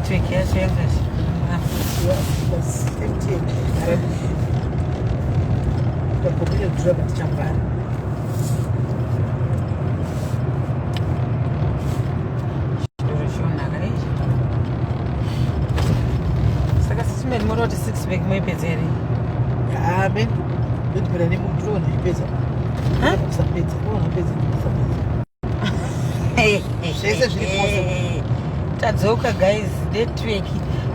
network yacho yangazi saka sisimeni muri kuti 6 bag moipedza here ndipera nemutrona ipedza kusapedza unapedza zvese zviri tadzoka guys network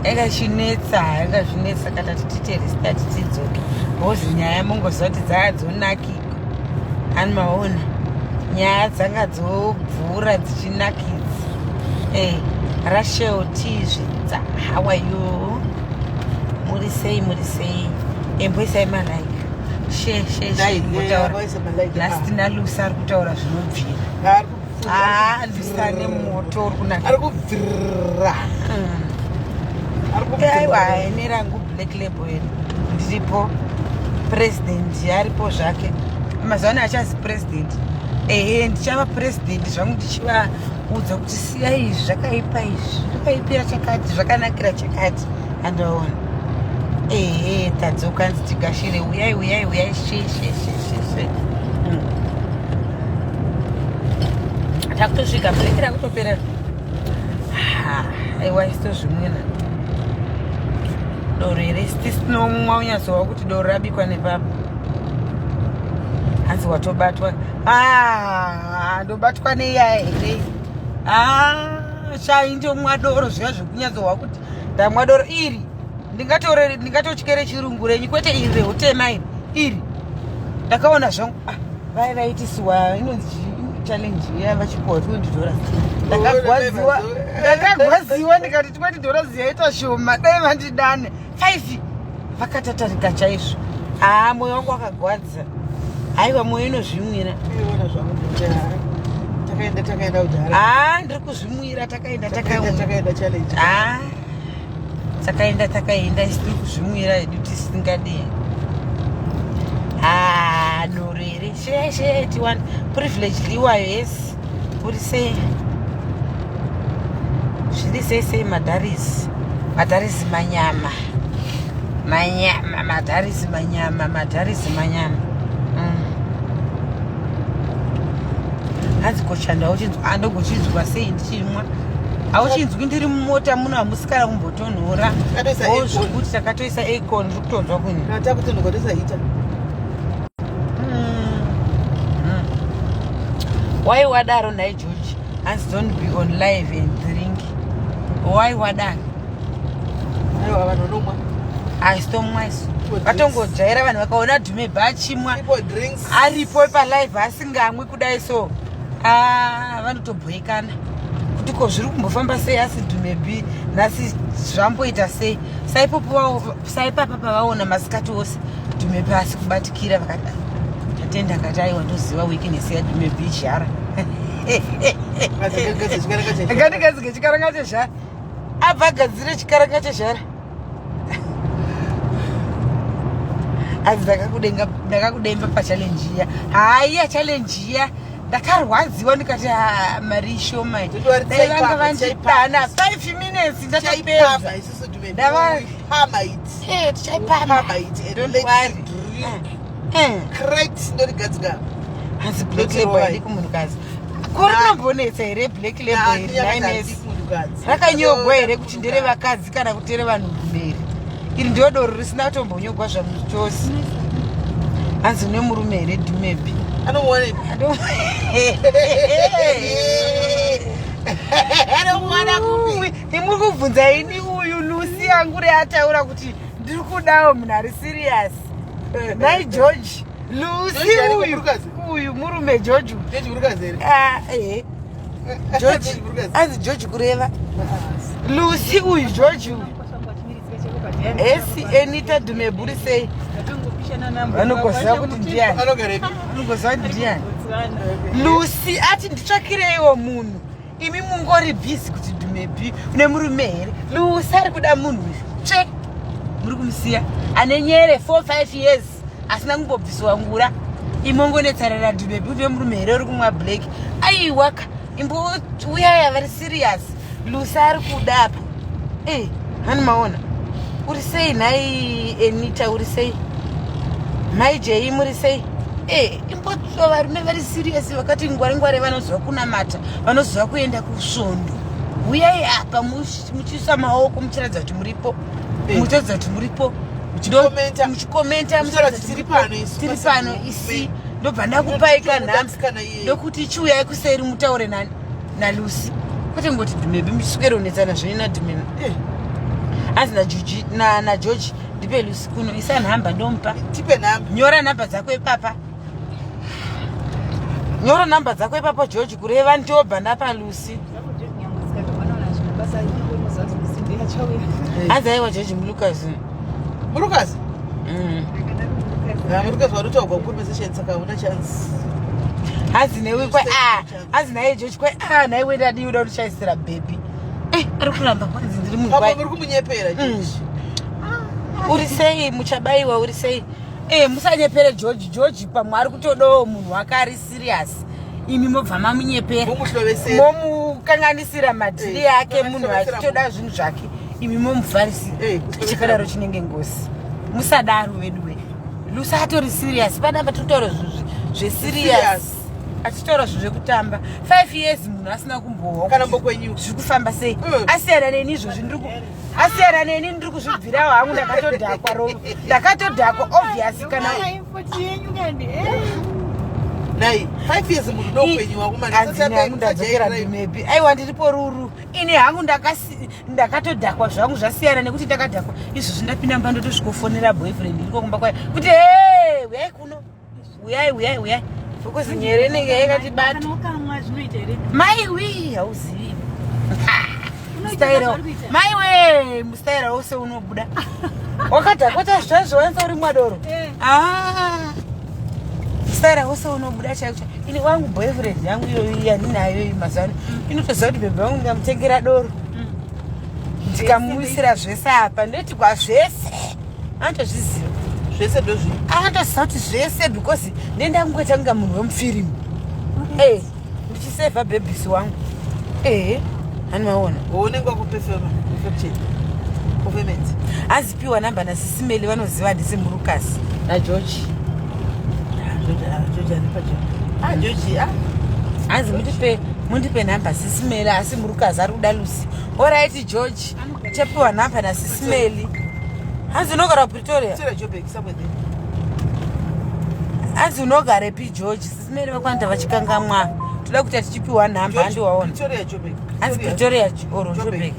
yakazvinetsa kana titite restart tidzoke bhozi nyaya mungoziva kuti dzadzonakika ani maona nyaya dzanga dzobvura dzichinakidza rachel tizvidza how are you muri sei embwisai malike lastina lusa ari kutaura zvinobvira lusa nemoto uri kunaka ari kubvira aiwa nerangu black label ndiripo president aripo zvake mazuvano achazi president ndichava president zvangu ndichivaudza kuti siya izvi zvakaipa izvi zvakaipira chakati zvakanakira chakati andoona tadzoka nzitigashire uyai sheshe takutosvika breki rakutopera aiwa isitozvimwena doro here sitisinomwa unyazova kuti doro rabikwa nepapa hanzi watobatwa ndobatwa neiyaya here chaindomwa doro zviya zvekunyazova kuti ndamwa doro iri ndingatotyere chirungu renyu kwete iri rehutema iri ndakaona zvangu vai vaitisiwa inonzi challenge yavachipuwa $20 ndakagwaziwa ndikati tikwati dora ziyaita shoma dai vandidane 5 vakatatarika chaizvo mwoyo wangu wakagwadza aiwa mwoyo inozvimwira ndiri kuzvimwira takaenda isitiri kuzvimwira hedu tisingadei norere sheshe tiwana privilege liwayo yes uri sei zviri sei madharisi manyama hanzi kochanda andogochinzwa sei ndichimwa hauchinzwi ndiri mumota muno hamusikana kumbotonhora zvokuti takatoisa acon ndiri kutonzwa kuni why wadaro nai George hanzi don't be on live and drink why wadaro aisitomwa isu vatongojaira vanhu vakaona dhume bachimwa aripo palive asingamwi kudai so vanotobhoikana kuti ko zviri kumbofamba sei asi dhume b nhasi zvamboita sei saipapa pavaona masikati ose dhume b asi kubatikira vakada tatenda kati aiwa ndoziva weakness yadhume b zhara ngandikazike chikaranga chezhara abva agadzire chikaranga chezhara asi ndakakudemba pachallenji iya haiya challenji iya ndakarwadziwa ndikati mari ishoma dai vanga vandipana 5 minutes ndatapedza hanzi black label haidi kumunhukazi kuri nombonetsa here black label here 9s rakanyogwa here kuti ndere vakadzi kana kuti ndere vanhu mberi iri ndio doro risina kutombonyogwa zvamunhu chose hanzi nemurume here dhumebi imuri kubvunza ini uyu lusi yangu reataura kuti ndiri kudawo munhu ari serious nai George lusi uyu murume George anzi George kureva lusi uyu George uyu esi enita dhumeburi sei vanogoziva kuti ndiani lusi ati nditsvakireiwo munhu imi mungori bhizi kuti dhumebi une murume here lusi ari kuda munhu tsve muri kumusiya ane nyere 4-5 years asina kumbobviswa ngura imongonetsarara dhumebi une murume here uri kumwa black aiwaka imbouyaya vari serious lusi ari kudapa hani maona uri sei nhai Enita uri sei mai Jay muri sei imbotsva varume vari serious vakati ngwari vanoziva kunamata vanoziva kuenda kusvondo uyai apa muchiisa maoko muchiratidza kuti muripo muchiratidza kuti muripo muchikomenta tiri pano isi ndobva ndakupaika nhamba ndokuti chiuyai kuseri mutaure naLucy kwete ngoti dhumebi muchiswero-netsana zvene nadhumena hanzi naGeorge ndipe Lucy kuno isa nhamba ndomupa nyora nhamba dzako ipapa George kureva ndobva ndapa Lucy hanzi aiwa George Mulukazi warutaugwa conversation saka una chance hanzi newe hanzi naye George naye wenda diuda kuchaisira baby ari kuramba kwanzi ndiri munhu muri kumunyepera uri sei muchabaiwa uri sei musanyepere George pamwe ari kutodawo munhu wake ari serious imi mobva mamunyepera momukanganisira madhiri yake munhu achitoda zvinhu zvake imi momuvharisira chikadaro chinenge ngosi musadaro weduwe Lucy atori serious panapa totaura zvinhu zveserious atitaura zvinhu zvekutamba 5 years munhu asina kumbowa kana mbokwenyu zvikufamba sei asiyana neni izvozvi ndiri kuzvibvirawo hangu ndakatodhakwa obvious kana nai 5 years munhu ndokwenyu hangu ndadzokera maybe aiwa ndiripo ruru ini hangu ndakatodhakwa zvangu zvasiyana nekuti ndakadhakwa izvozvi ndapinda mba ndotosvikofonera boyfriend ndiko kumba kwayo kuti uyai kuno uyai because nyere inenge yakatibata mai wi hauzivi mai we mustaira wose unobuda wakadhakwata zvazvo wanza uri mwadoro mustaira wose unobuda chaiko ini wangu boyfriend yangu iyoyi yandinayo mazano inotoziva kuti bhebhe wangu ndamutengera doro ndikamuisira zvese apa ndoti kwazvese anotozviziva zvese ndozvi anatoziva kuti zvese because ndendangoita kunga munhu wemufirimu ndichisevha bebhisi wangu hani maona unenge wakupefema azipiwa namba naSIS MELLY vanoziva handisi Murukasi naGeorge hanzi mundipe namba SIS MELLY asi Murukasi ari kuda Lucy alright George chapiwa namba naSIS MELLY hanzi unogara Pretoria hanzi unogarepi George SIS MELLY vakwanda vachikangamwa toda kuti atichipiwa namba handiwaona hanzi Pretoria oro Joburg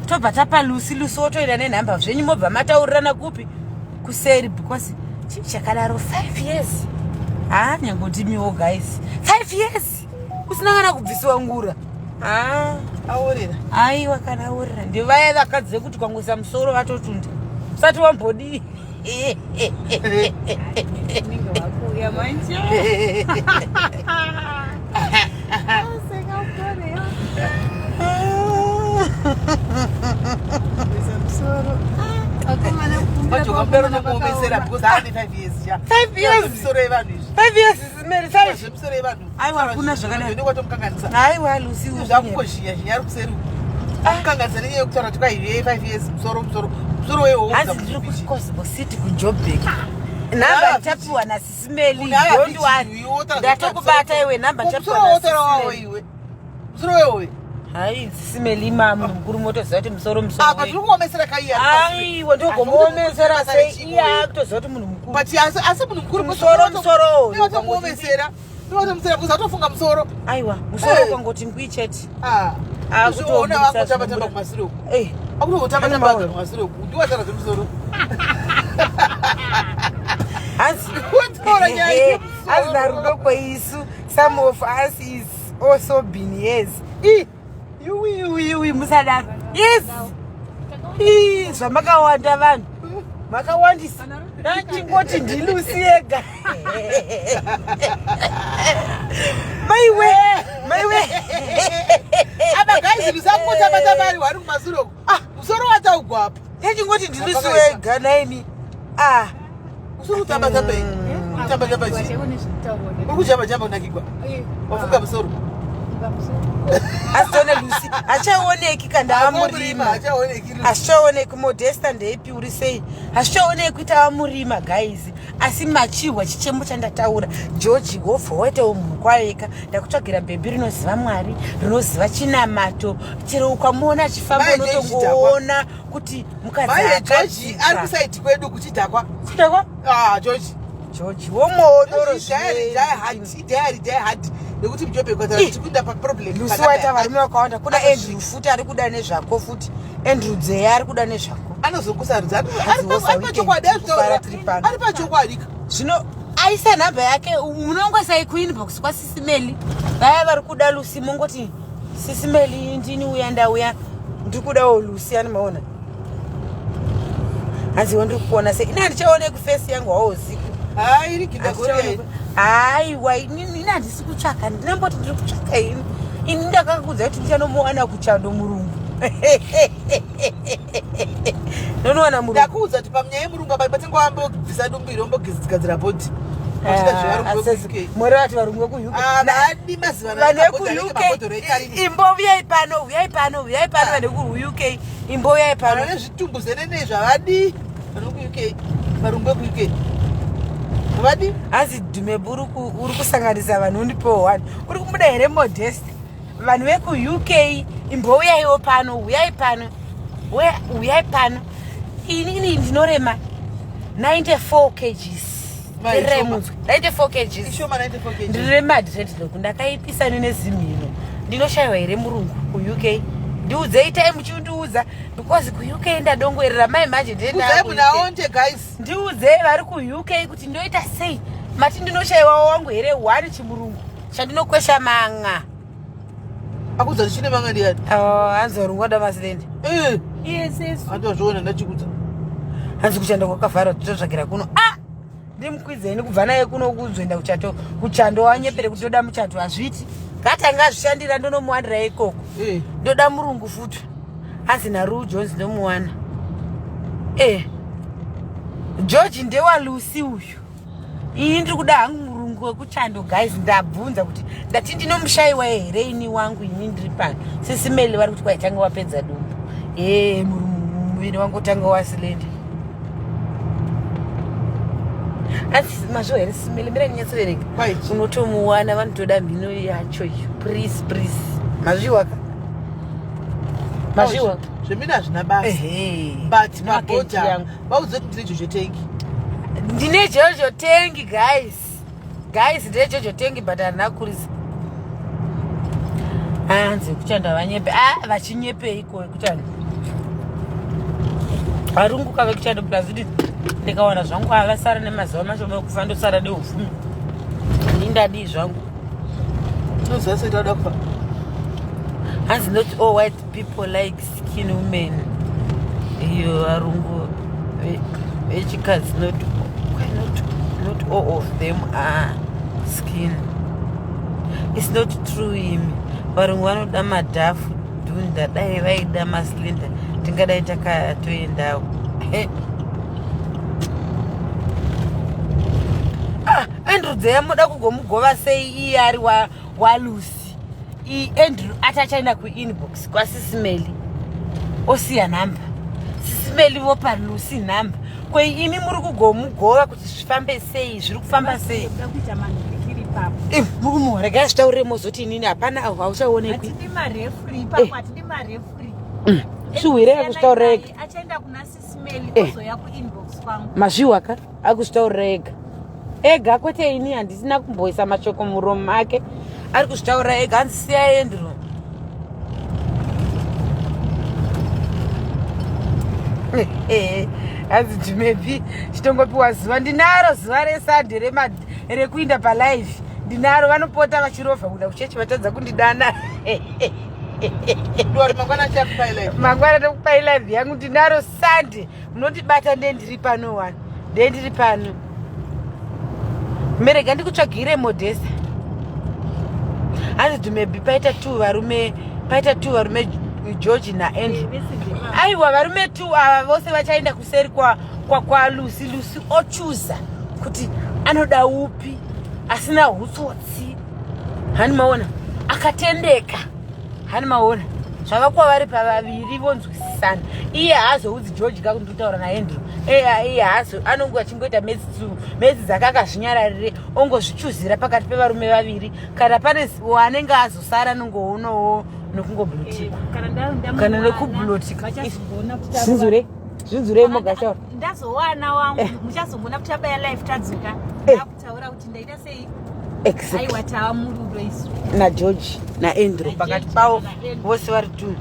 tobva tapa Lucy wotoenda nenhamba zvenyu mobva mataurirana kupi kuseri because chakadaro 5 years nyangotimiwo guys 5 years usina kana kubvisiwa ngura aurira aiwa kana aurira ndivaya vakadzi vekuti kwangoisa musoro vatotunda usati wambodii aiwa kuna zvakadaiwa Lucy hanzi ndiri kuCosmo City kuJoburg namba tapiwa naSIS MELLY don't worry ndatokubata iwe namba tapiwa naSIS MELLY hai SIS MELLY mamu mukuru motoziva kuti musoro aiwa ndogomuomesera sei iye akutoziva kuti munhu mukuru musoro aiwa musoro kwangoti ngwi chete hanzi narudo kweisu some of us is also been years musadaro yes zvamakawanda vanhu makawandisa nachingoti ndiLucy yega maiwe apa guys bisangotamba vari wari kumasuro musoro wataugwapa nachingoti ndiLucy wega naimi musoro utamba tamba chi uri kujamba nakigwa wafunga musoro Asitone Lucy achaoneki kana amurima achaoneki Modesta ndeipi uri sei achaoneki kuti amurima guys asi machiwa chichemo chandataura George Gofa waita munhu kwaeka ndakutsvagira bhebi rinoziva Mwari rinoziva chinamato chero ukamuona achifamba unotongoona kuti mukadzi George ari kusaiti kwedu kuchidhakwa George womodoro hadi nekuti mjobe kwata tikunda pa problem Lucy waita varume vakawanda kuna Andrew futi ari kuda nezvako futi Andrew Zeya ari kuda nezvako anozokusarudza ari pachokwadi zvino aisa nhamba yake munongosai kuinbox kwaSIS MELLY vaya vari kuda Lucy mongoti SIS MELLY ndini uya ndauya ndiri kudawo Lucy animaona hanzi ndiri kuona sei ina ndichaone kufesi yangu hawo usiku aiwa ini handisi kutsvaka ndinamboti ndiri kutsvaka ini ndakakudza kuti ndichanomuwana kuchando murungu nonowana murungu ndakuudza kuti pamnyaya yemurungu apa patinge wambobvisa dumbiri wombogadzira bhodhi mwere vati varungu vekuuk imbovuyai pano uyai pano vane kuuk imbovuyai pano nezvitumbu zenene zvavadi vanokuuk varungu vekuuk vadi hanzi Dhumebu uri kusanganisa vanhu undipewo wani uri kumuda here Modesta vanhu vekuuk imbouyaiwo pano uyai pano ini ndinorema 94 kgs 94 kgs ndiri madredlock ndakaipisa nezimhino ndinoshayiwa here murungu kuuk ndiudzei time muchindiudza because kuuk ndadongorera mai manje ndiudzei vari kuuk kuti ndoita sei mati ndinoshayiwa wangu here 1 chimurungu chandinokwesha manga akudza ndichine manga ndiani hanzi varungu vada masilendi andozviona ndachikudza hanzi kuchando kwakavhara totsvagira kuno ndimukwidzeni kubva naye kuno kuzoenda kuchando wanyepere kutoda muchato hazviti ngatanga azvishandira ndonomuwanira ikoko ndoda murungu futi hanzi naRuu Jones ndomuwana George ndewa Lucy uyu ini ndiri kuda hangu murungu wekuchando guys ndabvunza kuti ndati ndinomushayiwa here ini wangu ini ndiri pano SIS MELLY vari kuti kwaitanga wapedza dumbu muviri wangu otanga wasilendi asi mazvo here SIS MELLY mira nyatsovereka unotomuwana vanotoda mhino yacho iyo please mazviwaka zvemina hazvina basa but mabhodha vaudze kuti ndine jojo tengi ndine jojo tengi guys ndine jojo tengi but harina kurisa hanzi kuchanda vanyepe vachinyepei kutani varunguka vekuchando plazidi ndikawana zvangu avasara nemazuva mashoma ekufa ndosara neufumi ndindadi zvangu nozasetoda kufa hanzi not all white people like skin women iyo varungu vechikadzi not all of them are skin it's not true imi varungu vanoda madhafu dhunda dai vaida masilinda tingadai takatoendawo Andrew Zeya muda kugomugova sei iye ari waLucy Andrew atachaenda kuinbox kwaSIS MELLY osiya nhamba SIS MELLY vopa Lucy nhamba kwei imi muri kugomugova kuti zvifambe sei zviri kufamba sei murega zvitaurire mozoti inini hapana hauchaonekwi zviwire akuzvitaurira ega mazviwaka akuzvitaurira ega kwete ini handisina kumboisa mashoko muromo make ari kuzvitaurira ega handisiya Andrew hanzi Dhumebi chitongopiwa zuva ndinaro zuva reSunday rekuinda palive ndinaro vanopota vachirovha kuda kuchechi vatadza kundidana mangwana tokupai live yangu ndinaro Sunday munondibata ndendiri pano ndendiri pano merega ndikutsvagire Modesta hanzi Dhumebi paita two varume George naAndrew aiwa varume two ava vose vachaenda kuseri kwa Lucy ochuza kuti anoda upi asina hutsotsi hani maona akatendeka hani maona zvavakuva vari pavaviri vonzwisisana iye haazoudzi George kakunditaura naAndrew iye haazo anonge achingoita medzi dzakakazvinyararire ongozvichuzira pakati pevarume vaviri kana pane wanenge azosara nongoonowo nokungoblotika kana nekublotika zvinzurei mogashaura ndazowana wangu muchazombona kuti abaya life tadzoka ndakutaura kuti ndaita sei aiwa tava murudo isu naGeorge naAndrew pakati pavo vose vari tu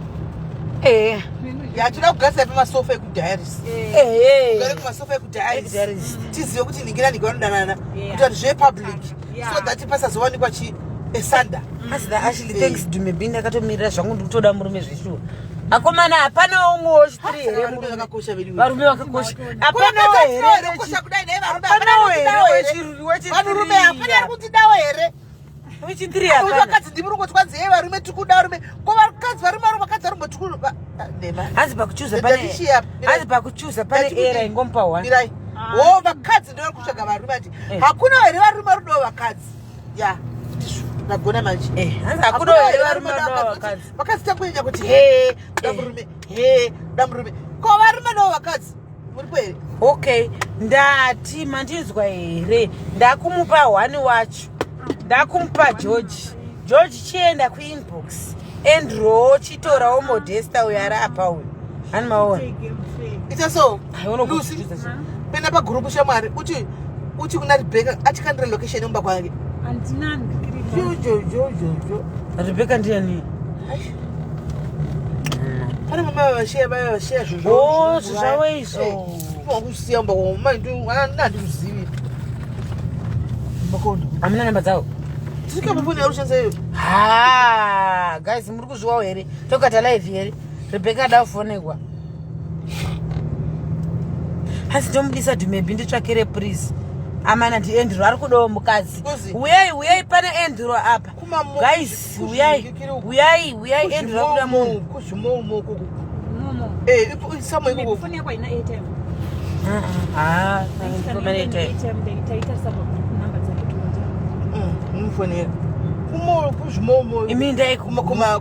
yatinoda kugarisa pamasofa ekudiaries ugare kumasofa ekudiaries tizive kuti ningirani ganodanana kuti vanhu zvepublic so that pasazowanikwa esanda actually thanks to maybe ndakatomirira zvangu ndikutoda murume zveshuwa akomana hapana umwewo chitiri here varume vakakosha hapanawo herevanhurume hapana ari kutidawo here wechitiri vakadzi ndimi rungotwanzi hei varume tikuda varume ko vakadzi varume vari vakadzi vari ngotukuru hanzi pakuchuza pane era ingomupa 1 o vakadzi ndovari kutsvaga varume ati hakuna here varume rudo vakadzi ya nagona manje hanzi hakuna here varume rudo vakadzi vakadzi takunyanya kuti damurume damurume ko varume ndo vakadzi muripo here okay ndati mandinzwa here ndakumupa 1 wacho ndakumupa George chienda kuinbox Andrew chitorawo Modesta uyo ari apa uyo hani maona ita so Lucy penda pagurupu shamwari uchi kuna Rebecca achikandira location yomba kwake Rebecca ndiani pana mama vashia zvizvawo izvo wakusiya mba nandikuzivi hamuna namba dzavo tisikapafoni yarushanisa iyo guys muri kuzviwawo here tokata live here Rebecca ada kufonekwa hasi ndomudisa dhumebi nditsvakire please amana ndiAndrew ari kudawo mukadzi uyai pane Andrew apa guys uyai Andrew ari kuda munhu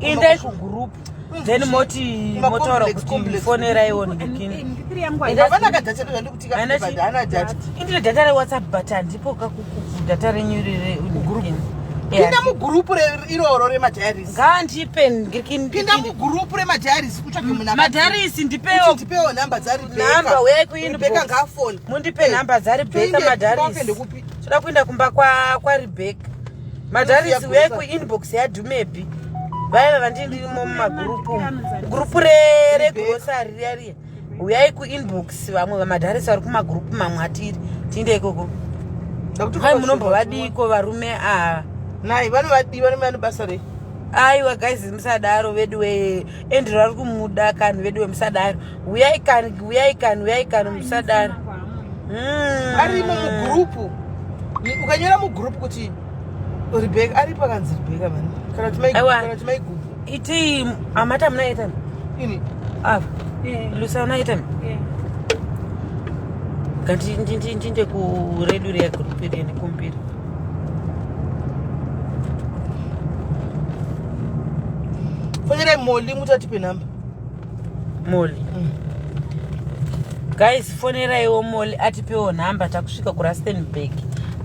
indai kugurupu then motaura kuti foneraiwo indine data reWhatsApp but handipo data renyu pinda mugurupu iroro remadiaries ngandipinda mugurupu remadiaries utsvage madiaries ndipewo namba namba uyai kuinbox ngafoni mundipe namba dzaRebecca madiaries toda kuenda kumba kwaRebecca madiaries uyai kuinbox yaDhumebi vaiva vandindirimo mumagurupu gurupu regrosari riya uyai kuinbox vamwe vamadharis vari kumagurupu mamwe atiri tiinde ikoko ai munombovadiko varume nai vanovadi varume vane basa rei aiwa guys musadaro vedu weAndrew ari kumuda kani vedu wemusadaro uyai kani musadaro arimo mugurupu ukanyora mugurupu kuti Rebecca ari pakanzi Rebecca mani kana timaigupu iti amata munaita ini ava Lusa unaita kanti ndinde kuredu reyagurupu nekumbiri fonyerai Molly mutatipe namba Molly guys foneraiwo Molly atipewo namba takusvika kuRustenburg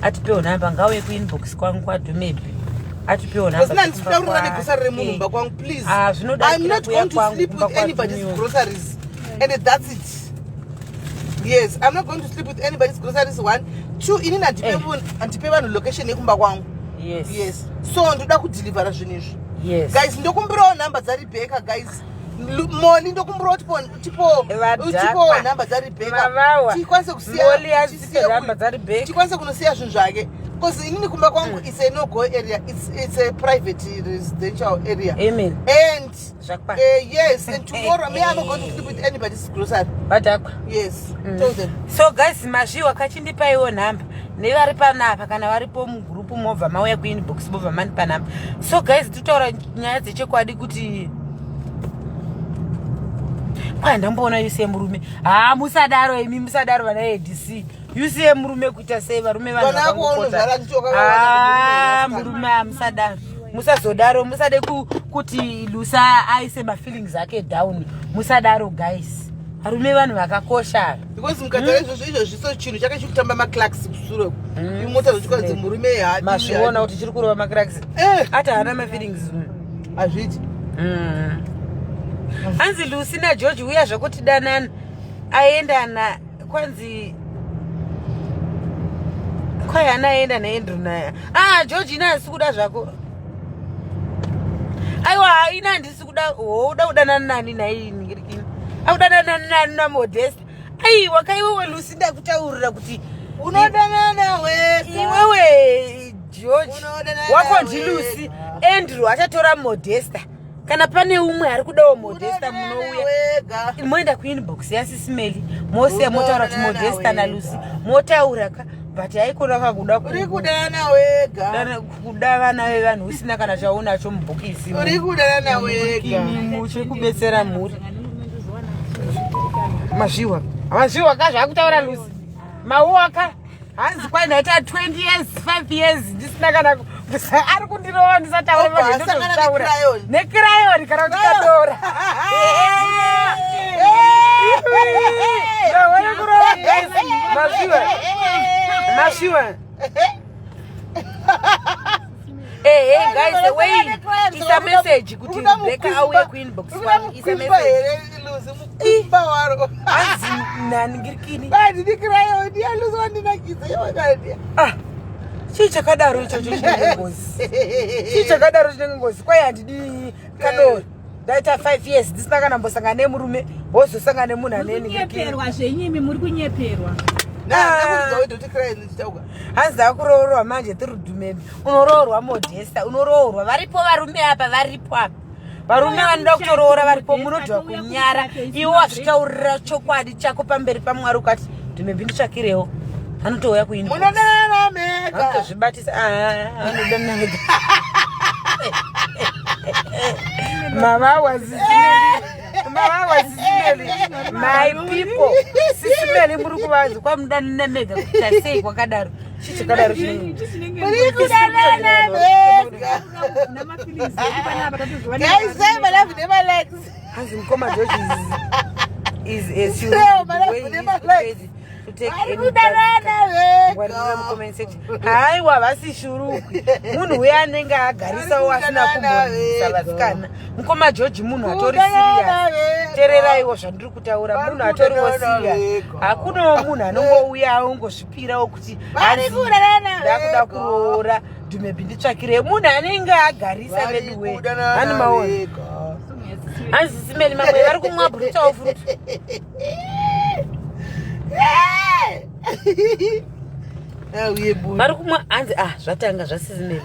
atipewo namba ngauye kuinbox kwangu kwaDhumebi atipewo namba please I'm not going to sleep with anybody's groceries and that's it. Yes, I'm not going to sleep with anybody's groceries. 1 2 inini andipe vanhu location yekumba kwangu. Yes so ndoda kudeliver zvinhu izvi. Guys ndokumbirawo namba dzaRebecca guys Molly ndokumbirawo tipo namba dzaRebecca tikwanise kunosiya zvinhu zvake because inini kumba kwangu it's a no-go area, it's a private residential area. Amen. And yes, and tomorrow me I'm not going to sleep with anybody's grocery. Yes, tell them. So guys, mazviwa kachindipaiwo namba nevari panapa kana varipo mugurupu mobva mauya kuinbox mobva manipa namba. So guys, tutaura nyaya dzechokwadi kuti ndamboona yusiye murume musadaro imi musadaro vana ADC yusiye murume kuita sei varume vanhu vanakona murume musadaro musazodaro musade kuti Lusa aise ma feelings ake down musadaro guys arume vanhu vakakosha because mukataura izvo zviso chinhu chakachikutamba maclarks kusuro imota zvichikwanzi murume hadi mazviona kuti chiri kurova maclarks ati haana ma feelings hazviti hanzi Lucy na George uya zvakuti danana aendana kwanzi kwai anaenda naEndrew naye George ina asi kuda zvako aiwa ina ndisi kuda uda kudanana nani naye ningirikini audanana nani na Modesta aiwa kaiwewe Lucy ndakutaurira kuti unodanana iwewe George wako ndi Lucy Andrew achatora Modesta kana pane umwe ari kudawo Modesta munouya moenda kuinbox yaSIS MELLY mose motaura kuti Modesta na Lucy motaura ka but haikona kakuda uri kudana wega kudavana vevanhu usina kana chaunacho mubhokisi uri kudana wega muchi kubetsera mhuri mazviwa kazvakutaura Lucy mauwaka hanzi kwainaita 20 years 5 years ndisina kana ari kundirova ndisataura mazvendinotaura nekirayoni kana ndikadora Mashiwa. Hey guys, the way it's a message kuti Rebecca away queen box one is a message. Nangirikini. Badi dikirayo dia Lucy wandinakisa yawakadi. Chichakadaro icho chinengozi. Chichakadaro chinengozi. Kwai handidi kadoro. Daita 5 years ndisina kana mbosangane murume wozosangane munhu aneni nyeperwa zvenyimi muri kunyeperwa. Hanzi akuroorwa manje tiri dhumeni unoroorwa Modesta unoroorwa varipo varume apa varipo apa varume vanoda kutoroora varipo munodhwa kunyara iwo wazvitaurira chokwadi chako pamberi paMwari ukati dhumembi nditsvakirewo anotouya kuinomunodana mega anotozvibatisa anodana mega mama was my people SIS MELLY muri kuvanzi kwamudani nemega kuti sei kwakadaro chichakadaro chinenge guys say my love never legs hanzi mukoma George is as you to take any haiwa vasishurukwi munhu uya anenge agarisawo asina kumbonisa vasikana mukoma George munhu atori serious tereraiwo zvandiri kutaura munhu atoriwo serious hakunawo munhu anongouya aungozvipirawo kuti ndakuda kuroora dhumembi nditsvakire munhu anenge agarisa veduwe ani maona hanzi SIS MELLY mamwe vari kumwa brutawo fruit vari kumwa hanzi zvatanga zvaSIS MELLY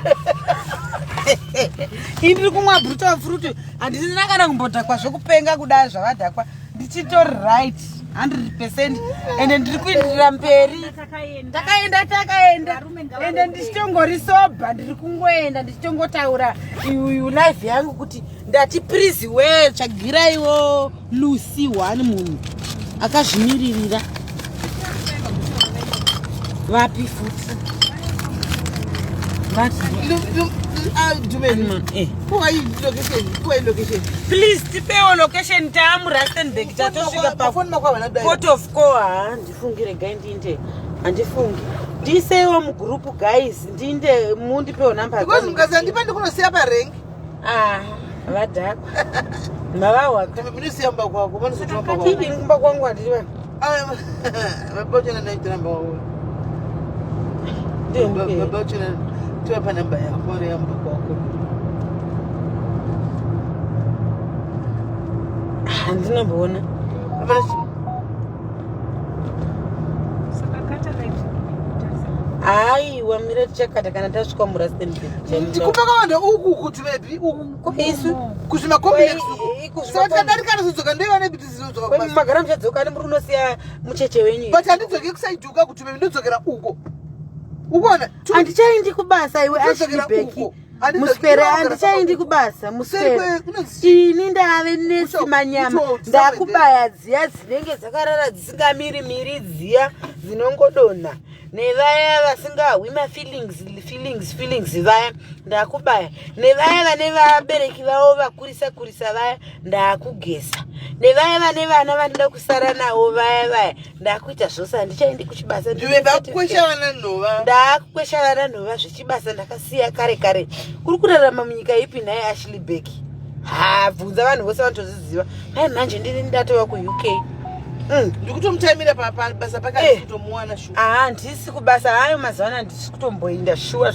indiri kumwa brutal fruit handisina kana kumbodhakwa zvokupenga kudai zvavadhakwa ndichitori right 100% ende ndiri kuenderera mberi takaenda ende ndichitongori soba ndiri kungoenda ndichitongotaura iyu life yangu kuti ndati please we tsvagiraiwo Lucy one munhu akazvimiririra vapi futi please tipewo location taamurastenburg tatosvika paport of call ndifungire gai ndinde handifungi ndiseiwo mugrupu guys ndinde mundipewo namba because mukazandipa ndikunosiya parengi vadhakwa mavawaka munosiya mba kwako vanozotipii kumba kwangu handiri vanhu vabachana naitiramba wawo vabachana tiwapa namba yako yamba kwako handinomboona aiwa mira tichakata kana tasvika murastenburg kwawanda uku kuti vepi uku isu kuzvimakomblex sakadarika nozodzoka ndoiva nebiti zvinodzoka magara muchadzoka nemuri unosiya mucheche wenyu but handidzoke kusaiduka kuti vepi ndodzokera uko ukona handichaendi kubasa iwe ashibeki muswere handichaendi kubasa muswere ini ndave nesimanyama ndakubaya dziya dzinenge dzakarara dzisingamiri dziya dzinongodonha nevaya vasingawi feelings vaya ndakubaya, nevaya vane vabereki vavo vakurisa vaya ndakugesa, nevaya vane vana vanoda kusara navo vaya ndakuita zvose. Handichaendi kuchibasa, ndakukwesha vana nhova zvechibasa ndakasiya kare kuri kurarama munyika ipi naye Ashley Beck? Bvunza vanhu vose vanotozviziva. Hai manje ndiri ndatova ku-UK ndikutomutaimira pabasa pake kutomuwana shuwa. Handisi kubasa hayo mazivana, handisi kutomboenda shuwa.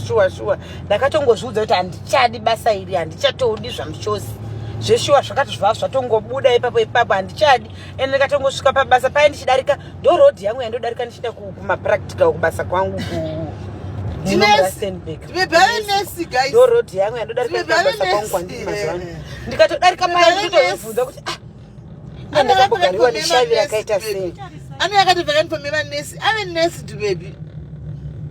Ndakatongozviudza kuti handichadi basa iri, handichatodi zvamushozi zveshuwa zvakati zvatongobuda ipapo handichadi. Ende ndikatongosvika pabasa paya ndichidarika, ndo road yangu yandodarika ndichienda kumapractical kubasa kwangu ndo road yangu yandodarika kubasa kwangu kwandiri mazivana. Ndikatodarika paya ndikutozvibvunza kuti ndakambogariwa neshavi rakaita sei. Ani akatovhekani pamira nesi, ave nesi to baby.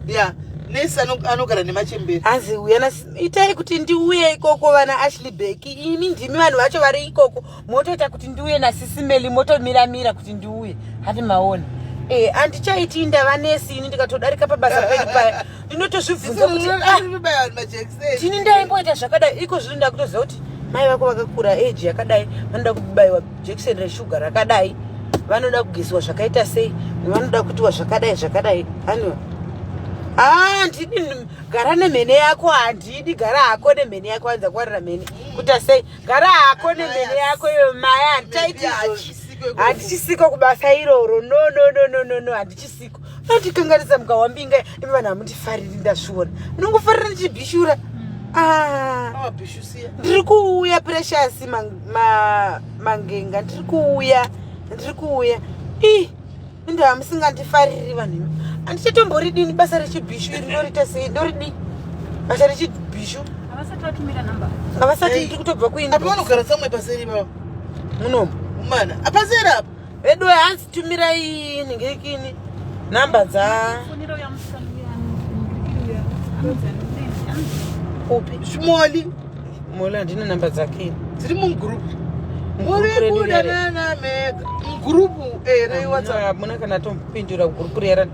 Yeah, nesi anogara nemachemberi. Hanzi uyana itai kuti ndiuye ikoko vana Ashley Beck. Ini ndimi vanhu vacho vari ikoko. Motoita kuti ndiuye naSIS MELLY motomira kuti ndiuye. Hati maona. Handichaiti ndava nesi ini ndikatodarika pabasa pedu paya. Ndinotozvibvunza kuti tini ndaimboita zvakadai. Iko zvino ndakutoziva kuti mai vako vakakura age yakadai, vanoda kubaiwa jekiseni reshuga rakadai, vanoda kugeswa zvakaita sei, vanoda kutiwa zvakadai. Haniwa handidi gara nemhene yako, handidi gara hako nemhene yako. Hanza kwarira mhene kuta sei, gara hako nemhene yako iyo maya. Handitaiti handichisiko kubasa iroro. No, handichisiko. Vandikanganisa mukawambinga ivi vanhu hamundifariri ndasviona. Munongofarira ndichibhishura. Ndiri kuuya Precious Mangenga, ndiri kuuya. Ndo hamusingandifariri vanhu. Handichatomboridini basa rechibhishu iri ndorita sei, ndoridi basa rechibhishu. Havasati ndiri kutobva kuinda. Apa vanogara samwe paseri baba? Munomu mana apaseri apa? Edo hanzi tumirai ningirikini namba dza upi Smolly mola ndina namba dzake dziri mugroup. Muri kuda nana mega group re WhatsApp. Muna kana tompindura group rera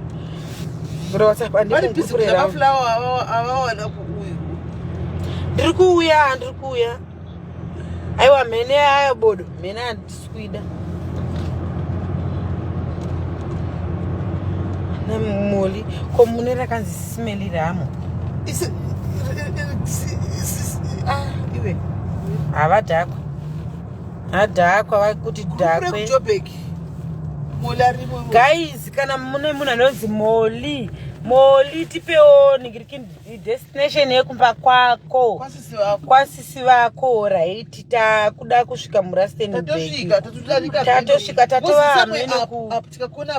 ro WhatsApp andi group rera. Vari flower avawana kuuya. Ndiri kuuya. Aiwa mene ayo bodo. Mene andiskwida. Na moli komunera kanzi SIS MELLY ramo. Iwe havadhakwa vakuti dhakwe guys. Kana mune munhu anonzi Molly tipewo ningiriki destination yekumba kwako kwasisi vako right. Takuda kusvika muRustenburg, tatosvika tatova hamene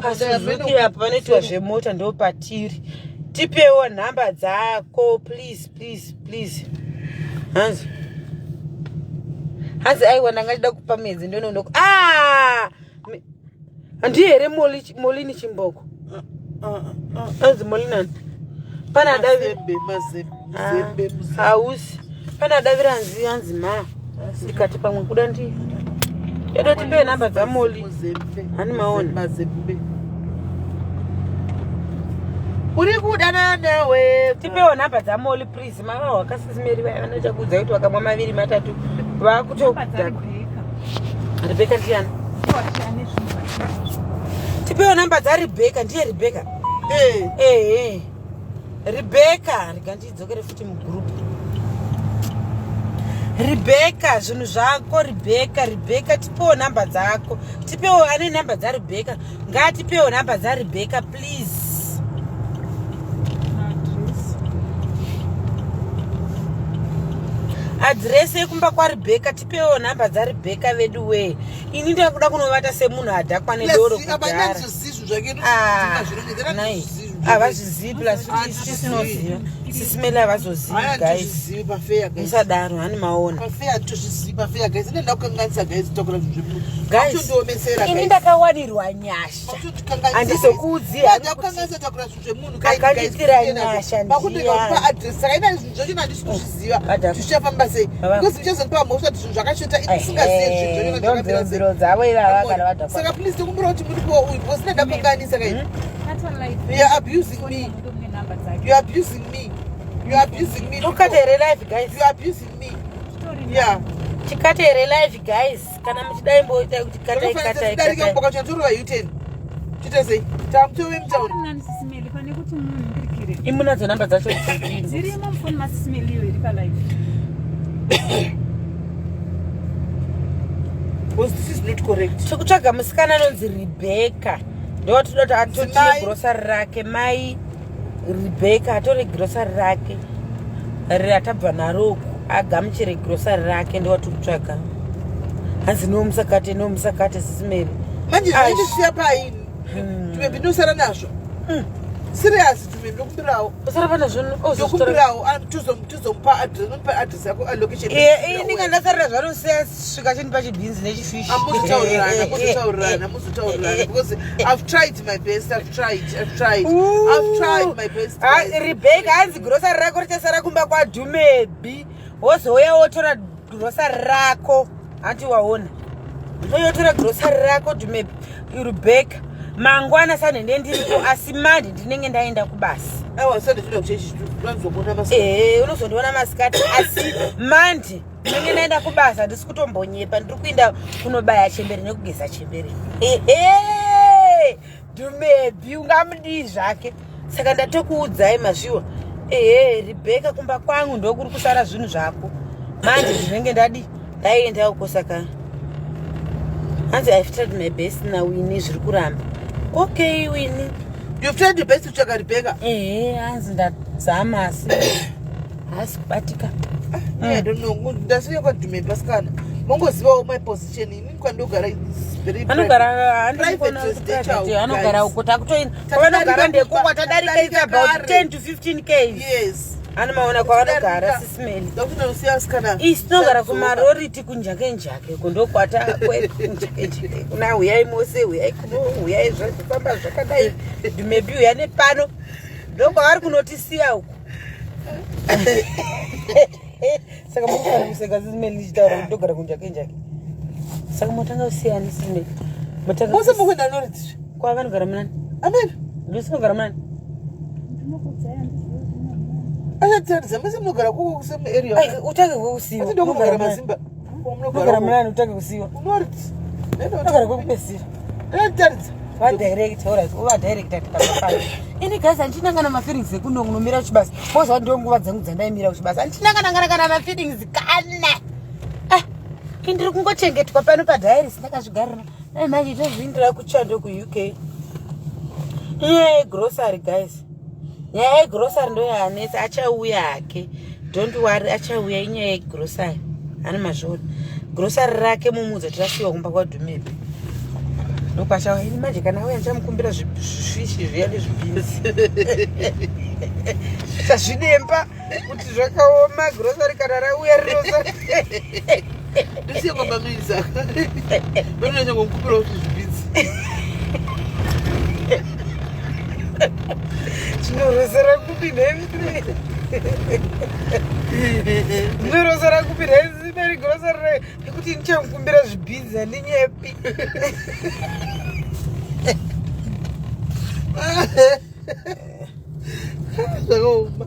kuSuzuki apo vanoitwa zvemota ndo patiri. Tipewo nhamba dzako please. Hanzi aiwa ndangachida kupa mwedzi ndononoko. Handii here Molly ni chimboko. Hanzi Molly nani? Pana Davi hausi. Pana Davi hanzi ma. Ndikati pamwe kuda ndi. Yedo tipewe namba dza Molly. Hani maona. Uri kudana nawe. Tipewo namba dza Molly please. Mama wakaSIS MELLY vanochakudza kuti wakamwa maviri matatu vakutokuda. Rebecca ndiani? Tipewo namba dza Rebecca. Ndiye Rebecca. Rebecca rigandidzokere futi mugroup. Rebecca zvinhu zvako Rebecca tipewo namba dzako. Tipewo ane namba dza Rebecca. Ngatipewo namba dza Rebecca please. Address yekumba kwa Rebecca tipewo namba dza Rebecca vedu we. Ini ndakuda kunovata semunhu adhakwa nedoro kugara. Havazvizivi plus tisinoziva. SIS MELLY havazozivi guys. Musadaro hani maona. Guys, ini ndakawanirwa nyasha. Handizokuudzira akanditira nyasha ndiya. You're abusing me. You're abusing me. You're abusing me. Look at her life, guys. You're abusing me. Yeah. Chikate her life, guys. Kana mchidai mboita kuti kata ikata. Darika mboka chaturwa U10. Chitese. Tamtowe mtauni. Nani sisimeli pane kuti munhu ndirikire. Imuna dzo namba dzacho. Dzirimo mfoni masisimeli iwe iri palive. Because this is not correct. Chikutsvaga musikana anonzi Rebecca. Ndo toda kuti atore grocery rake mai Rebecca atore grocery rake. Ratabva naro agamuchere grocery rake ndo tikutsvaga. Hanzi nomusakate sisimeli. Manje ndisiya paini. Tumebe ndosara nazvo. Serious tumebe ndokumbirawo. Usara pana zvinhu ndokumbirawo tuzompa address yako location. Inga ndasarira zvaro svika chini pachibhinzi nechifishi. Amuzotaurirana because I've tried my best. I've tried my best. Rebecca hanzi grocery rako richasara kumba kwaDhumebi. Wozouya wotora grocery rako. Hati waona. Wotora grocery rako Dhumebi. Rebecca. Mangwana sana ndendiripo asi mandi ndinenge ndaenda kubasa. Awa sasa ndinoda kuchechi unozobona masikati. Unozondiona masikati asi mandi ndinenge ndaenda kubasa ndisi kutombonyepa ndiri kuenda kunobaya chembere nekugeza chembere. Dhumebi ungamudii zvake. Saka ndatokuudzai mazviwa. Rebecca kumba kwangu ndokuri kusara zvinhu zvako. Mandi ndinenge ndaenda uko saka. Hanzi I've tried my best na Winnie zviri kuramba. Okay, Winnie. You've tried your best to check Rebecca. Hanzi ndadzama asi. Hasi kubatika. I don't know. Ndasiya kwaDhumebi pasikana. Mongozivawo my position. Ini kwandogara is very anogara anogara uko takutoina. Kwavanogara ndeko kwatadarika is about 10 to 15 km. Yes. Ani maona kwavanogara sisimeli. Ndakutinoziya asikana. Tinogara kumaroriti kunjake kundokwata kunjake. Kuna uyai mose uyai kuno uyai zvakufamba zvakadai. Dhumebi uya nepano. Ndokwavari kunotisiya uko. Saka mukana kuseka sisimeli ndichitaura kuti ndogara kunjake. Saka motanga usiyani sisimeli. Mose mukwenda noriti. Kwa vanogara munani. Amen. Ndisinogara munani. Achataridza mese munogara kuko kuseme area. Utange kusiwa. Ndogara mazimba. Munogara munani utange kusiwa. Noriti. Ndogara kwekupesira. Achataridza. Va direct, alright. Uva direct atikapafana. Ini guys andinangana mafeelings ekunongomira kuchibasa. Moza ndiyo nguva dzangu dzandaimira kuchibasa. Andinangana kana mafeelings kana. Ndiri kungochengetwa pano padiary sindakazvigarira. Manje tozviindira kuchando kuUK. Grocery guys. Grocery ndo yanesa achauya hake. Don't worry achauya inyaya yegrocery. Ana mazvona. Grocery rake mumudza tirasiwa kumba kwaDhumebi. Ndokwashawa ini manje kana auya ndichamukumbira zvifishi zviya nezvibhinzi. Tazvidemba kuti zvakaoma grocery kana rauya rinosa. Ndisiya kwabamisa. Ndinonya ngokumbira kuti zvibhinzi. Chinorosera kupi nemi. Chinorosera kupi nemi beri grocery kuti ndichamukumbira zvibhinzi handinyepi. Zvakaoma.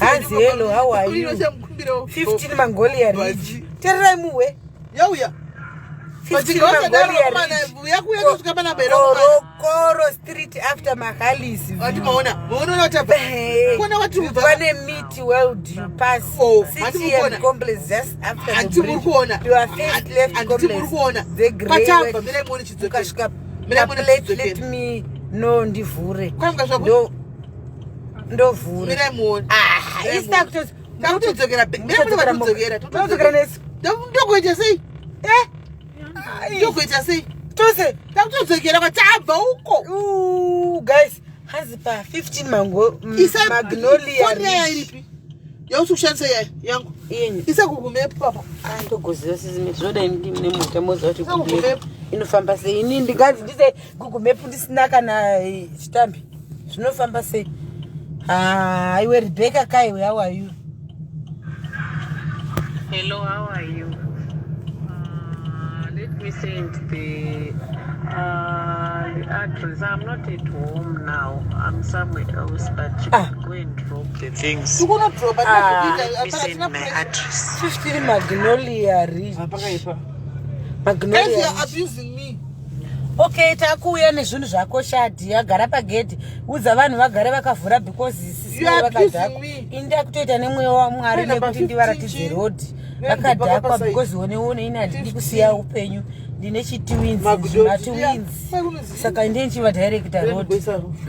Hanzi hello, how are you? 15 Mongolia Ridge. Tererai muwe. Yauya. 15 Mongolia Ridge. Yakuya kusvika pana bero. Koro street after Mahalisi. Ati maona watapa. Kona watubva. Pane meet world you pass. CTM complex just after the bridge. You are first left complex. The grey. Patapa mire muone chidzoke. Let me know ndivhure. Ndovhure. Mire muone. Ista kutoz. Takutodzokera. Mire muone kutodzokera. Todzokera nesi. Ndokuita sei? Ndokuita sei? Tose. Takutodzokera kwatabva uko. Guys, hanzi pa 15 Magnolia. Foni iripi? Yausukushandisa yangu. Yenyu. Isa kugumepo papa. Ndogoziva sizimi zvoda nemota moza kuti kugumepo inofamba sei. Ini ndingazi ndize kugumepo ndisina kana chitambi. Zvinofamba sei? Iwe Rebecca Kai, how are you? Hello, how are you? Let me send the the address. I'm not at home now. I'm somewhere else, but you can go and drop the things. You gonna drop it? Send my address. 15 Magnolia Ridge. Guys, you are abusing me. Okay, takuya nezvinhu zvako shadi agara pagedhi udza vanhu vagare vakavhura because You are abusing me. inda kutoita nemweya waMwari nekuti ndivaratidze road vakadhakwa because one ina ndidi kusiya upenyu ndine chitwins saka ndiye chiva director road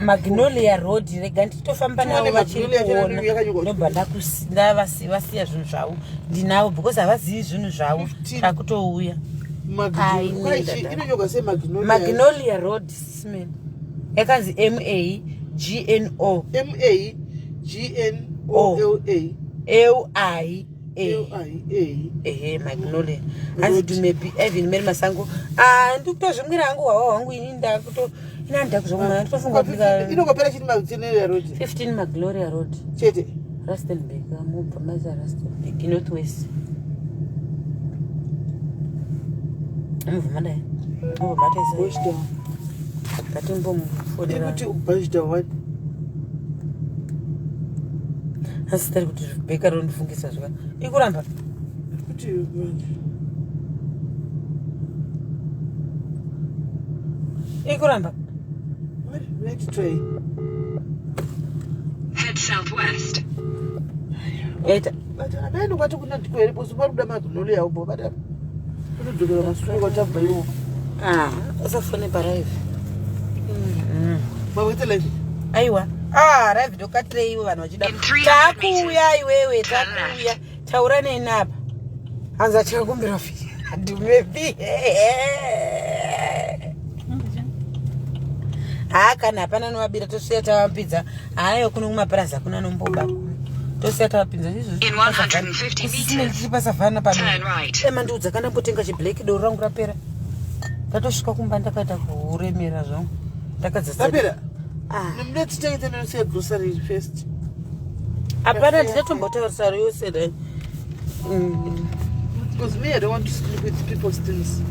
Magnolia road rega nditofamba navo vachikuona ndobva ndavasiya zvinhu zvavo ndinavo because havazivi zvinhu zvavo takutouya Magnolia road smell yakazi MAGNOLA Magnolia hanzi dumepi even meri masango ndikutozvimwira hangu hwawa hwangu ini ndakuto ina ndakuzvomwana nditofunga kuti inongopera chini Magnolia road 15 Magnolia road chete Rustenburg mubva maza Rustenburg northwest mvumanda ngobata bushdown katimbo mufodera kuti bushdown asitari kuti zvibheka ronifungisa zvaka ikuramba kuti ikuramba let's try head southwest eta abaino kwati kuna ndikwere bosi paruda Magnolia ubo bata kudogera masuru kwatabva iwo usafone parive mawete live aiwa rive dokatire iwe vanhu vachida takuuya iwewe takuuya taura nenapa hanzi achikakumbira fi dumepi kana hapana novabira tosiya tavapidza hayo kuno kumapurazi akuna nomboba tosiya tavapinza isizipasavhana pademandiudza kana mbotenga chiblack doro rangu rapera ndatosvika kumba ndakaita kuremera zvangu ndakadzasapera let's take the news grocery first hapana ndingatombotaurisa yose dai because me I don't want to sleep with people's things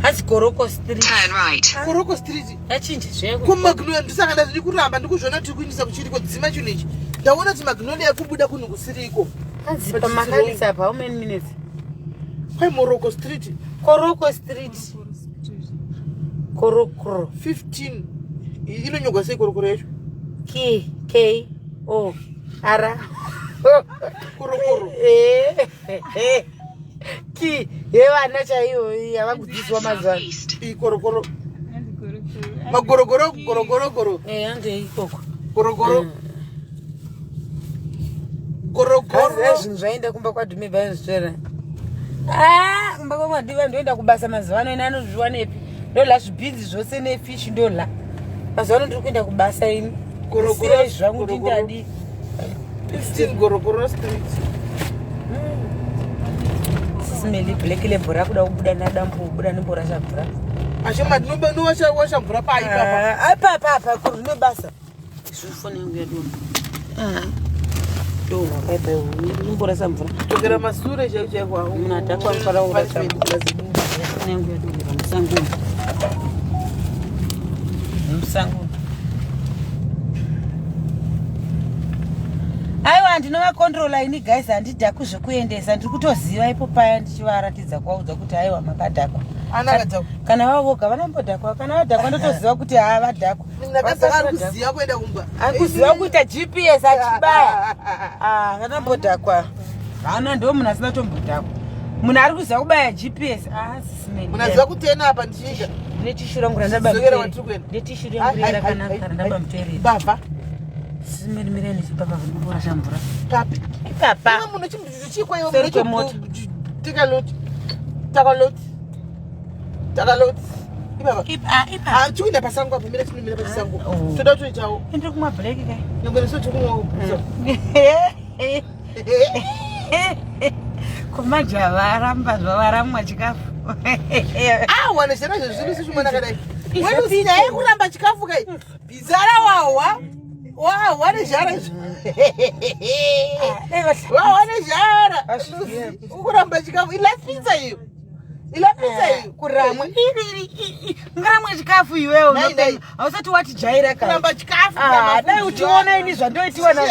hanzi Koroko Street turn right Koroko Street yachinja zveko kuMagnolia ndisaka ndazviri kuramba ndikuzviona kuti kuindisa kuchiriko dzima chinhu ichi ndaona kuti Magnolia kubuda kunhu kusiriko hanzi pamakalisa apa how many minutes kwai Morocco Street Koroko Street Korokoro 15 inonyogwa sei korokoro yacho KO ara korokoro ki yevana chaivo yavakudzidziswa mazuva korokoro magorogoro gorogoro ande ikoko gorogoro gorogoro zvinhu zvaenda kumba kwadhumibva yanzvitera kumba kwamadhiva ndoenda kubasa mazuva ano ina anozviwa nepi ndola zvibhinzi zvose nefishi ndola mazuva ano ndiri kuenda kubasa ini gorogoro zvangu ndindadi 15 gorogoro street SIS-MELLY black label rakuda kubuda nadambo kubuda nemborasha mvura ashoma ndinowasha mvura paipapa kuri nebasa zvifone yangu yadoma doma baibai nimborasa mvura togera masure chaiko munhu atakwamfara kurasa yangu yadoma musango musango aiwa ndinovakontrola ini guys handidhakwi zvekuendesa ndiri kutoziva ipo paya ndichivaratidza kwaudza kuti aiwa makadhakwa kana vavoga vanambodhakwa kana vadhakwa ndotoziva kuti havadhakwa akuziva kuita GPS achibaya vanambodhakwa vana ndo munhu asina tombodhakwa munhu ari kuziva kubaya GPS munaziva kutena apa ndichinga ndinetishuru yangu ndetishuru yangu rakanaka randaba muteereri baba SIS-MELLY mireni chipapa vandiborasha mvura papi ipapa munhu chimbudziso chikwaiwa serutomota takaloti ibaba chiuinda pasango apo mira chinomira pachisango toda kutoitawo ndiri kumwa black kai nyangwereso chokumwa kubusa kumajava aramba zvavaramwa chikafu wane zvera izvo zvino sechimwana kadai wenusinyaya kuramba chikafu kai bizara wahwa nezhara izvo wahwa nezhara ukuramba chikafu ilapinza iyo Ilapisa kuramwa ngaramwe chikafu iwewe unopenga hausati wati jaira kana kuramba chikafu dai uchiona ini zvandoitiwa na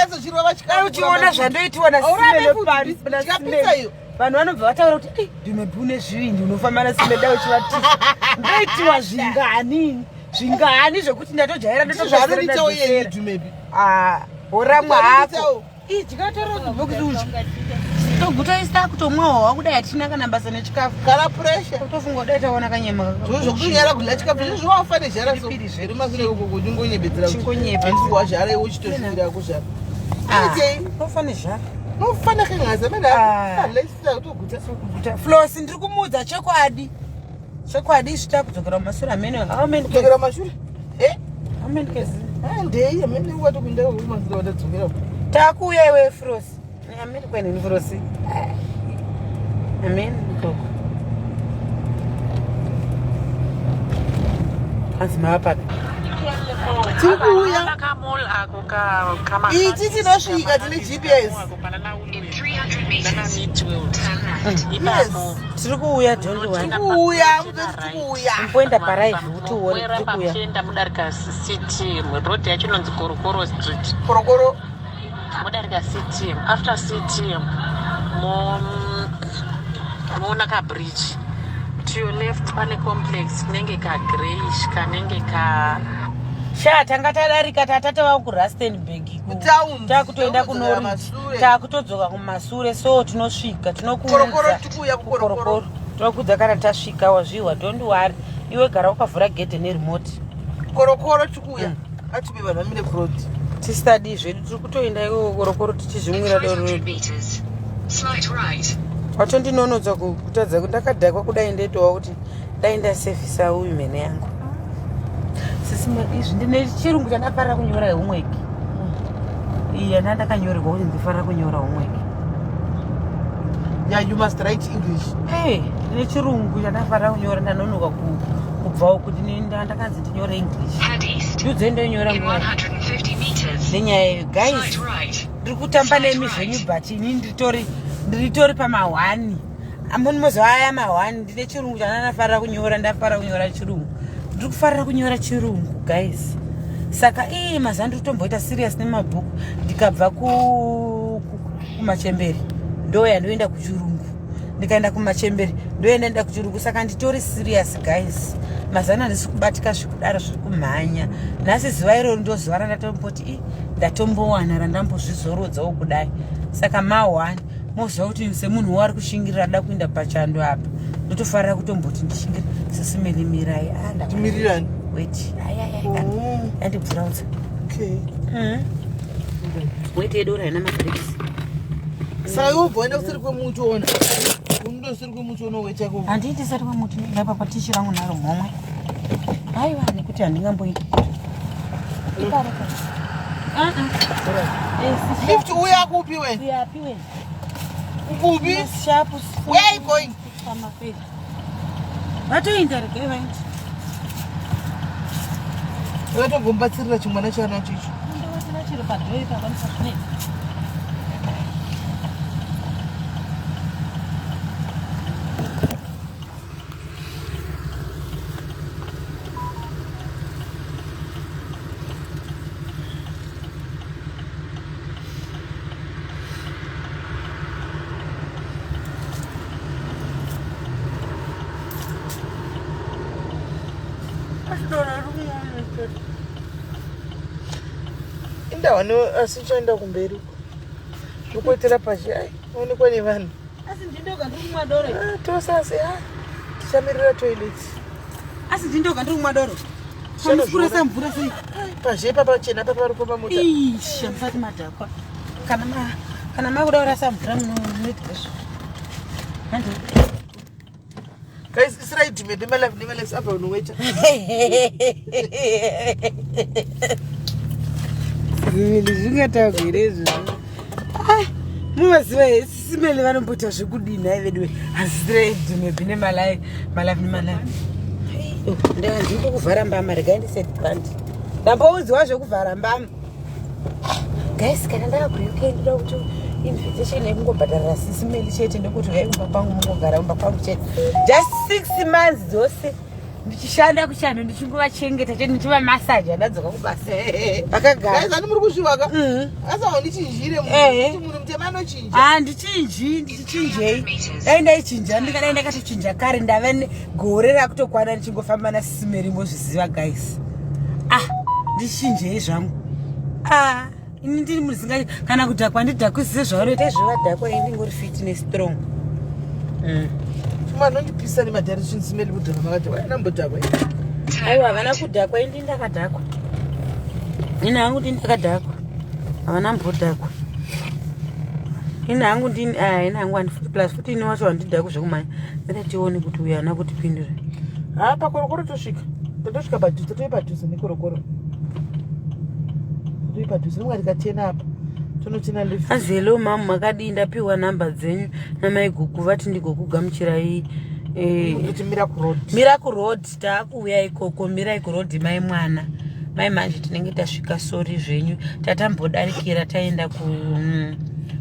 dai uchiona zvandoitiwa na simelo pari vanhu vanobva vataura kuti ndimebune zvivindi unofamba nasime dai uchivati ndoitiwa zvingani zvokuti ndatojaira ndotogaira horamwa hako togutoisa kutomwawa kudai hatina kana basa nechikafu kana pressure tofunga dai taona kanyama zvokunyara kudya chikafu izvo zvawafane zhara so iri mashure ukoko chingonyebedzera chingonyebedzera zhara iwe uchitosvikira kuzhara tofane zhara nofana kengaza mena lesisa utoguta Flosi ndiri kumudza chokwadi svita kudzokera mumashure amene kudzokera mashure amene kezi ndei amene watopinda kumashure watadzokera takuuya iwe Flosi amene kwenini Flosi amene koko anzima papi tikuuya ichi tinosvika tine GPS In 300 meters, turn left. tiri kuuya tikuuya mpoenda paraivi utione tiri kuuya tienda mudarika city road yacho inonzi korokoro street korokoro mudarika city after city moona kabridge to your left pane complex kunenge kagrayish kanenge ka tanga tadarika tatata vangu kurustenburg takutoenda kunori takutodzoka kumashure so tinosvika tinokuudza tinokudza kana tasvika wazviwa don't worry iwe gara ukavhura gedhe nerimoti korokoro tikuuya atibe vanhu vamire front tisitadi zvedu tiri kutoenda iwe korokoro tichizvimwira 500 meters, slight right. watondinonodza kutadza kuti ndakadhakwa kudai ndeitowa kuti dai ndasevhisa uyu mhene yangu izvi ndine chirungu chandafarira kunyora homework iya ndandakanyorerwa kuti ndifarira kunyora homework you must write English ndine chirungu chandafarira kunyora ndanonoka kubvawo kuti ndakanzi ndinyore English ndodzendonyora nenyaya yeyo guys ndiri kutamba nemi zvenyu but ini ndiritori pama1 amunimozoaya ma1 ndine chirungu chandafarira kunyora ndafarira kunyora chirungu ndiri kufarira kunyora chirungu guys saka maza ndiri kutomboita serious nemabhuku ndikabva kumachemberi ndoya ndoenda kuchirungu ndikaenda kumachemberi ndoenda kuchirungu saka nditori serious guys mazana ndisi kubatika zvikudaro zviri kumhanya nhasi zuva iroro ndozuva randatomboti ndatombowana randambozvizorodzawo kudai saka ma1 moziva kuti semunhu wari kushingirira da kuenda pachando apa ndotofarira kutomboti ndishingirira sesimilimirai timirirani wait andibvuraudza wait yedora ina mabhirikisi saka ubvoenda kusiri kwemuchiona undosiri kwemuchiona wechako handiti sari kwemuti ndapa patishi rangu naro mhomwe aiwa nekuti handingamboiti lift uya kupi wena uyapi wena kupi shapu where are you going vatoenda regai vaiti vatogombatsirira chimwana chanacho icho ndovatira chiri padhoi pakwanisa zvine indawani asi chaenda kumberi zvikuitira pashi onekwa nevanhu asi ndindoga ndiri kumwa doro tosasi tichamirira toilet asi ndindoga ndiri kumwa doro kuresa mvura sei pashi papachena paparipo pamota isha musati madhakwa kana makuda kurasa mvura munoitwezvo guys isirai dhime nemalaves apa unowaita zvimili zvingatagwirezvo mumaziva esimeli vanombota zvekudini aivedwe hazisirai dhimebhi nemalavi ndandiko kuvhara mbama regai ndisetbandi ndamboudziwa zvekuvhara mbama guys kana ndakabhuya ndinoda kuti invitation yekungobhadharira SIS MELLY chete ndokuti uyai kumba kwangu mungogara kumba kwangu chete. Just 6 months dzose ndichishanda kushanda ndichinguvachengeta chete ndichivamasaja ndadzoka kubasa vakagara. Guys, ani muri kuzvivaka? Asa ndichinjire munhu mutema anochinja. Ndichinjei. Dai ndaichinja ndikadai ndakatochinja kare ndave gore rakutokwana ndichingofamba naSIS MELLY mozviziva guys. Ndichinjei zvangu. Ini ndiri muzinga kana kudhakwa ndidhakwisize zvaunoita zvevadhakwa ndingori fit nestrong. Chuma nondipisa nemadharition SIS MELLY kudhakwa makati wainambodhakwa. Aiwa havana kudhakwa indi ndakadhakwa. Ini hangu ndi ndakadhakwa. Havana mbodhakwa. Ini hangu handifuti plus futi ini wacho handidhakwa zvekumhanya. Ndationi kuti uyu hana kutipindura. Pakorokoro tosvika. Totosvika padhuze toipadhuze nekorokoro. Toipadhuze nomwari katena apa. Tonochena lift. Hello mama, makadii ndapiwa namba dzenyu namai gugu vati ndigokugamuchirai kuti Miracle Road. Miracle Road taakuuya ikoko Miracle Road mai mwana. Mai manje tinenge tasvika sori zvenyu tatambodarikira taenda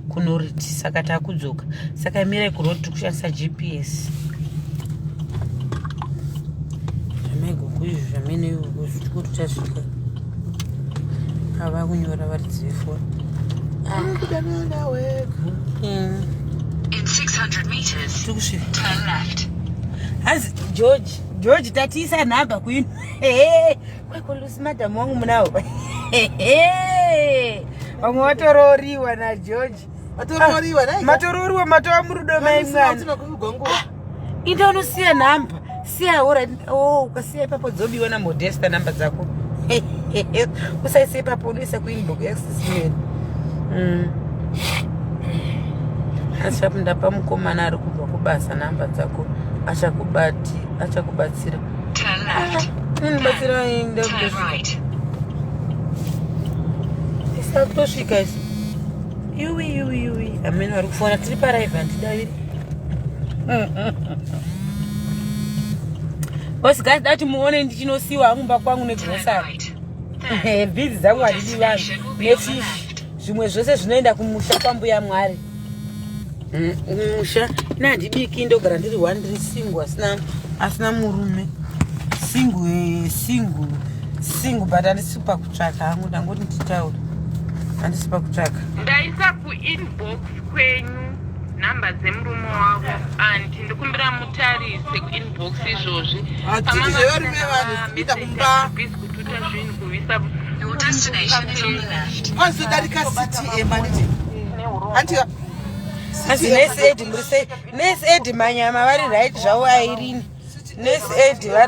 kunoriti saka takudzoka. Saka Miracle Road tikushandisa GPS. Mai gugu izvi zvamene kuti tasvika. Ava kunyora vari dzefoni. In 600 meters, turn left. As George tatisa nhamba kwini. Kwekulusi madam wangu munao. Vamwe vatororiwa na George. Vatororiwa nai? Matororiwa matova murudo mai mwana. Inde unosiya nhamba. Siya ora. Ukasiya ipapo dzobiwa na Modesta namba dzako. Usaise ipapo unoisa kuinbox yaSIS MELLY. Achapu ndapa mukomana ari kubva kubasa namba dzako achakubatsira. Turn left. Batsira inde Turn right. isakutosvika isi. Yuwi. Amene vari kufona tiri paraiva handidaviri. Osika dati muone ndichinosiwa angumba kwangu negrosari. Bhizi dzangu handidi vanhu nefishi. Zvimwe zvose zvinoenda kumusha kwambuya Mwari. Musha nandibiki ndogara ndiri one ndiri single asina murume. Single but handisipa kutsvaka hangu ndangoti nditaura. Handisipa kutsvaka. Ndaisa kuinbox kwenyu namba dzemurume wavo and ndikumbira mutarise kuinbox izvozvi. Kututa zvinhu kuvisa. Your destination is on the left. Kwanzodarika city emaniti. Antika. Asi nesi edi manyama vari right zvavo airini. Nesi edi vari